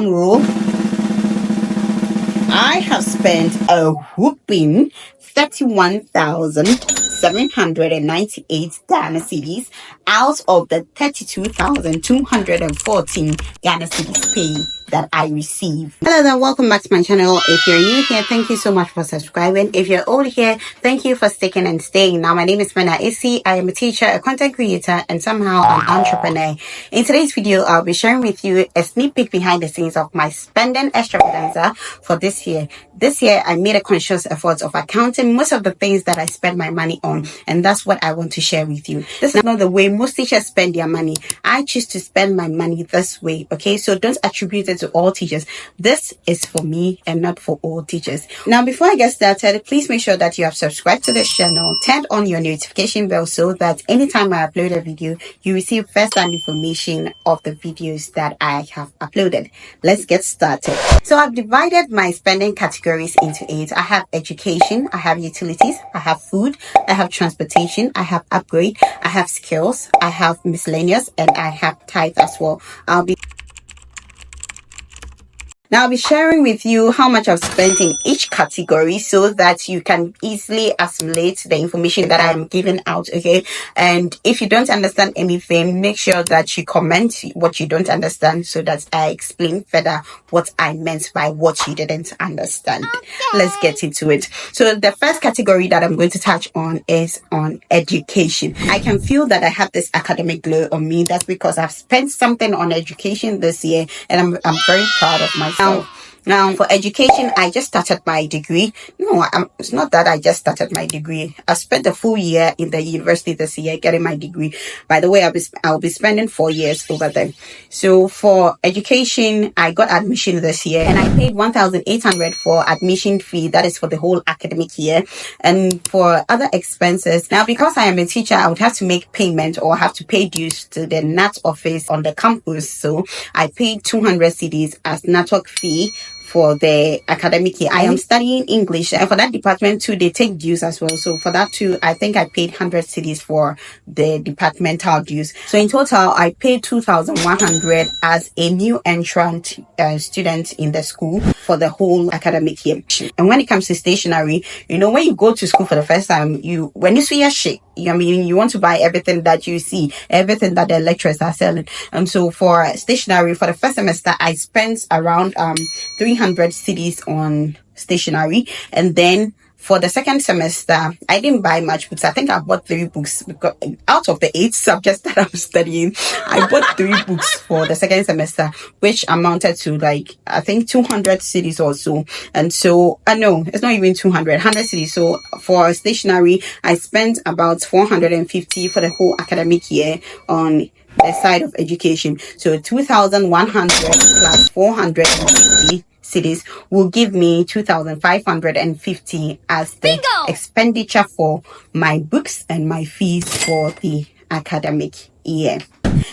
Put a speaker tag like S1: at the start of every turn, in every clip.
S1: Rule. I have spent a whooping 31,798 Ghana cedis out of the 32,214 Ghana cedis pay that I receive. Hello there, welcome back to my channel. If you're new here, thank you so much for subscribing. If you're old here, thank you for sticking and staying. Now, my name is Mena Isi. I am a teacher, a content creator, and somehow an entrepreneur. In today's video, I'll be sharing with you a sneak peek behind the scenes of my spending extravaganza for this year. This year, I made a conscious effort of accounting most of the things that I spend my money on, and that's what I want to share with you. This is not the way most teachers spend their money. I choose to spend my money this way, okay? So don't attribute it to all teachers. This is for me and not for all teachers. Now, before I get started, please make sure that you have subscribed to this channel, turned on your notification bell so that anytime I upload a video, you receive first-hand information of the videos that I have uploaded. Let's get started. So I've divided my spending categories into 8. I have education, I have utilities, I have food, I have transportation, I have upgrade, I have skills, I have miscellaneous, and I have tithe as well. I'll be sharing with you how much I've spent in each category so that you can easily assimilate the information that I'm giving out, okay? And if you don't understand anything, make sure that you comment what you don't understand so that I explain further what I meant by what you didn't understand. Okay. Let's get into it. So the first category that I'm going to touch on is on education. I can feel that I have this academic glow on me. That's because I've spent something on education this year, and I'm very proud of myself. Now, for education, I just started my degree. No, it's not that I just started my degree. I spent a full year in the university this year getting my degree. By the way, I'll be spending 4 years over there. So for education, I got admission this year and I paid 1,800 for admission fee. That is for the whole academic year. And for other expenses, now because I am a teacher, I would have to make payment or have to pay dues to the NAT office on the campus. So I paid 200 cedis as NATOC fee for the academic year. I am studying English, and for that department too, they take dues as well. So for that too, I think I paid 100 cedis for the departmental dues. So in total, I paid 2,100 as a new entrant student in the school for the whole academic year. And when it comes to stationery, you know, when you go to school for the first time, when you see your shit, I mean, you want to buy everything that you see, everything that the lecturers are selling. And so for stationery, for the first semester, I spent around 300 cedis on stationery. And then for the second semester, I didn't buy much books. I think I bought 3 books because out of the 8 subjects that I'm studying, I bought 3 books for the second semester, which amounted to I think 200 cedis or so. And so, no, it's not even 100 cedis. So for stationery, I spent about 450 for the whole academic year on the side of education. So 2,100 plus 450 cedis will give me 2,550 as the expenditure for my books and my fees for the academic year.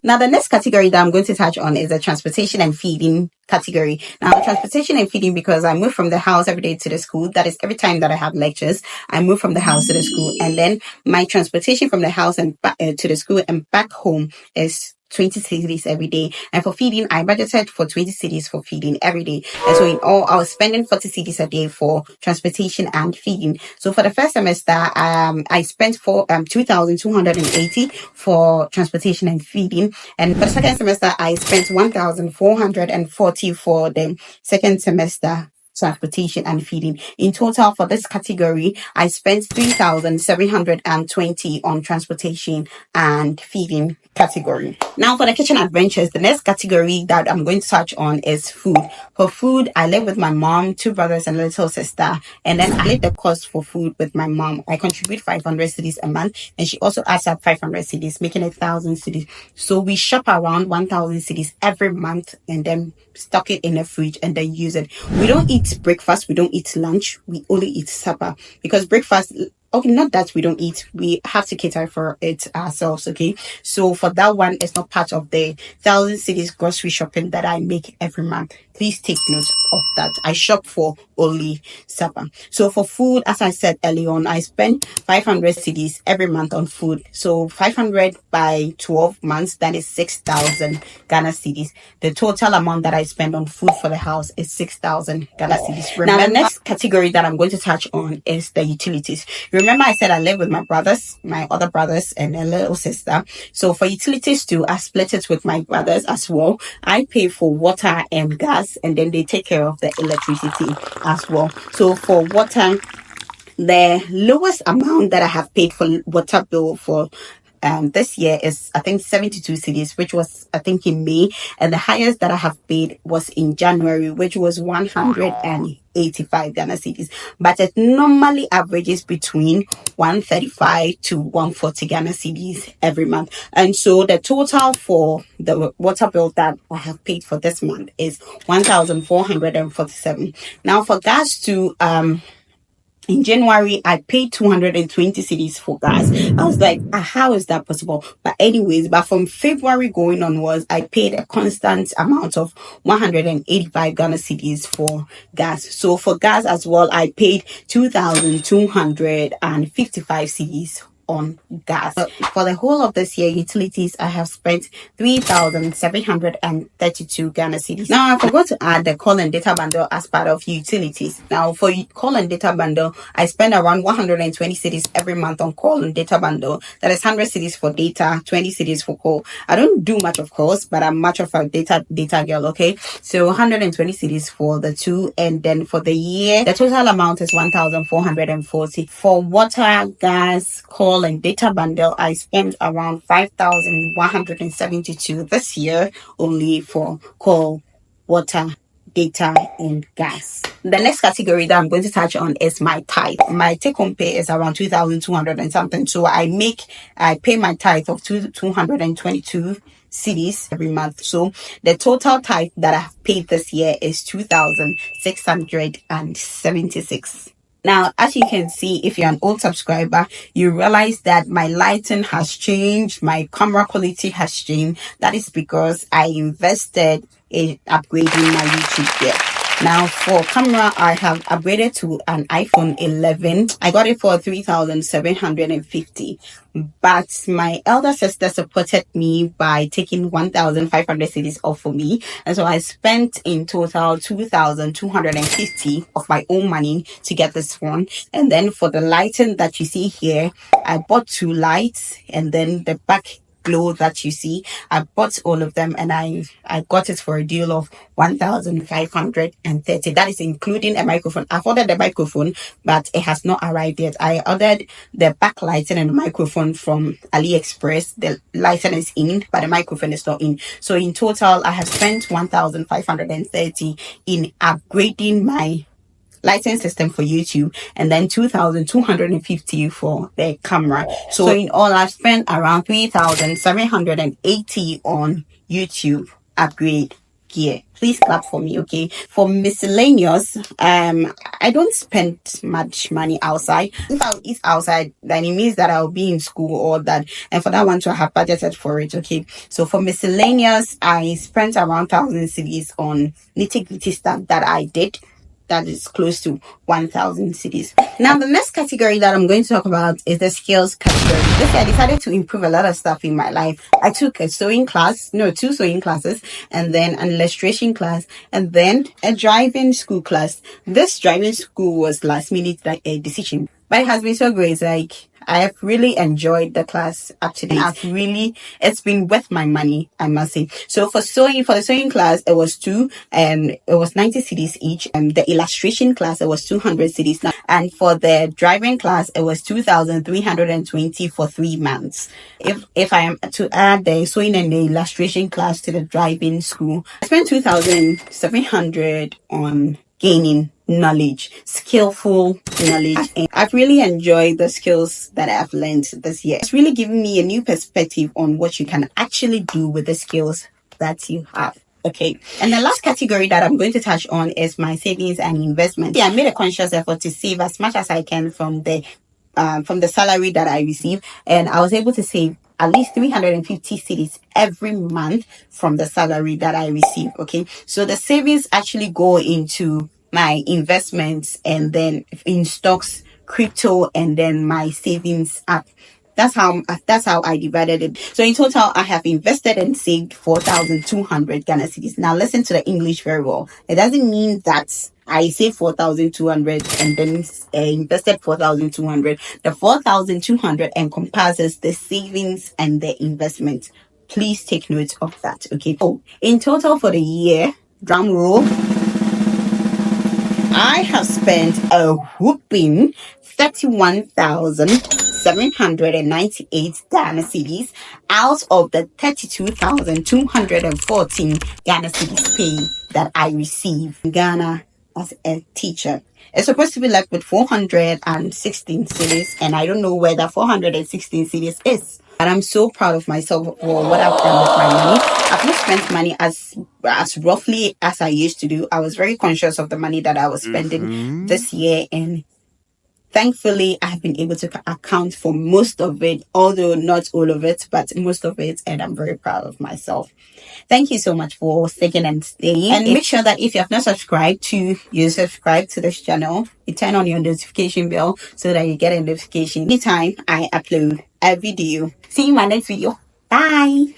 S1: Now, the next category that I'm going to touch on is the transportation and feeding category. Now, transportation and feeding, because I move from the house every day to the school. That is every time that I have lectures, I move from the house to the school. And then my transportation from the house and back to the school and back home is 20 cedis every day. And for feeding, I budgeted for 20 cedis for feeding every day. And so in all, I was spending 40 cedis a day for transportation and feeding. So for the first semester, I spent 2,280 for transportation and feeding. And for the second semester, I spent 1,440 for the second semester transportation and feeding. In total, for this category, I spent 3,720 on transportation and feeding category. Now, for the kitchen adventures, the next category that I'm going to touch on is food. For food, I live with my mom, 2 brothers and a little sister, and then I split the cost for food with my mom. I contribute 500 cedis a month, and she also adds up 500 cedis, making 1,000 cedis. So we shop around 1,000 cedis every month and then stock it in the fridge and then use it. We don't eat breakfast, we don't eat lunch, we only eat supper, because breakfast okay, not that we don't eat, we have to cater for it ourselves. Okay, so for that one, it's not part of the 1,000 cities grocery shopping that I make every month. Please take note of that. I shop for only supper. So for food, as I said earlier on, I spend 500 cedis every month on food. So 500 by 12 months, that is 6,000 Ghana cedis. The total amount that I spend on food for the house is 6,000 Ghana cedis. Now, the next category that I'm going to touch on is the utilities. Remember, I said I live with my brothers, my other brothers, and a little sister. So for utilities too, I split it with my brothers as well. I pay for water and gas, and then they take care of the electricity as well. So for water, the lowest amount that I have paid for water bill for this year is, I think, 72 cedis, which was, I think, in May, and the highest that I have paid was in January, which was 185 Ghana cedis. But it normally averages between 135 to 140 Ghana cedis every month. And so the total for the water bill that I have paid for this month is 1,447. Now for gas to in January, I paid 220 cedis for gas. I was like, how is that possible? But anyways, but from February going onwards, I paid a constant amount of 185 Ghana cedis for gas. So for gas as well, I paid 2,255 cedis on gas. For the whole of this year, utilities, I have spent 3,732 Ghana cedis. Now, I forgot to add the call and data bundle as part of utilities. Now, for call and data bundle, I spend around 120 cedis every month on call and data bundle. That is 100 cedis for data, 20 cedis for call. I don't do much of calls, but I'm much of a data girl, okay? So 120 cedis for the two, and then for the year, the total amount is 1,440. For water, gas, call, and data bundle, I spent around 5,172 this year only for call, water, data, and gas. The next category that I'm going to touch on is my tithe. My take home pay is around 2,200 and something. So I pay my tithe of 222 cedis every month. So the total tithe that I have paid this year is 2,676. Now, as you can see, if you're an old subscriber, you realize that my lighting has changed, my camera quality has changed. That is because I invested in upgrading my YouTube gear. Now, for camera, I have upgraded to an iPhone 11. I got it for 3,750. But my elder sister supported me by taking 1,500 cedis off for me. And so I spent in total 2,250 of my own money to get this phone. And then for the lighting that you see here, I bought 2 lights, and then the back glow that you see, I bought all of them, and I got it for a deal of 1,530. That is including a microphone. I've ordered the microphone, but it has not arrived yet. I ordered the backlighting and the microphone from AliExpress. The lighting is in, but the microphone is not in. So in total, I have spent 1,530 in upgrading my lighting system for YouTube, and then 2,250 for the camera. So in all, I've spent around 3,780 on YouTube upgrade gear. Please clap for me, okay? For miscellaneous, I don't spend much money outside. If I eat outside, then it means that I'll be in school or that, and for that one too, I have budgeted for it, okay? So for miscellaneous, I spent around 1,000 cedis on nitty-gritty stuff that I did. That is close to 1,000 cedis. Now, the next category that I'm going to talk about is the skills category. This year, I decided to improve a lot of stuff in my life. I took a sewing class, 2 sewing classes, and then an illustration class, and then a driving school class. This driving school was last minute decision, but it has been so great. Like, I have really enjoyed the class up to date. It's been worth my money, I must say. So for the sewing class, it was 2, and it was 90 cedis each. And the illustration class, it was 200 cedis. And for the driving class, it was 2,320 for 3 months. If I am to add the sewing and the illustration class to the driving school, I spent 2,700 on gaining knowledge, skillful knowledge, and I've really enjoyed the skills that I've learned this year. It's really given me a new perspective on what you can actually do with the skills that you have. Okay, and the last category that I'm going to touch on is my savings and investment. Yeah, I made a conscious effort to save as much as I can from the from the salary that I receive, and I was able to save at least 350 cities every month from the salary that I receive. Okay, so the savings actually go into my investments, and then in stocks, crypto, and then my savings app. That's how I divided it. So in total, I have invested and saved 4,200 Ghana cedis. Now listen to the English very well. It doesn't mean that I saved 4,200 and then invested 4,200. The 4,200 encompasses the savings and the investment. Please take note of that. Okay. Oh, in total for the year, drum roll, I have spent a whooping 31,798 Ghana cedis out of the 32,214 Ghana cedis pay that I receive in Ghana as a teacher. It's supposed to be left with 416 cedis, and I don't know where that 416 cedis is. And I'm so proud of myself for what I've done with my money. I've not spent money as roughly as I used to do. I was very conscious of the money that I was spending this year, and thankfully I've been able to account for most of it, although not all of it, but most of it, and I'm very proud of myself. Thank you so much for sticking and staying. And make sure that if you have not subscribed you subscribe to this channel. You turn on your notification bell so that you get a notification anytime I upload a video. See you in my next video. Bye.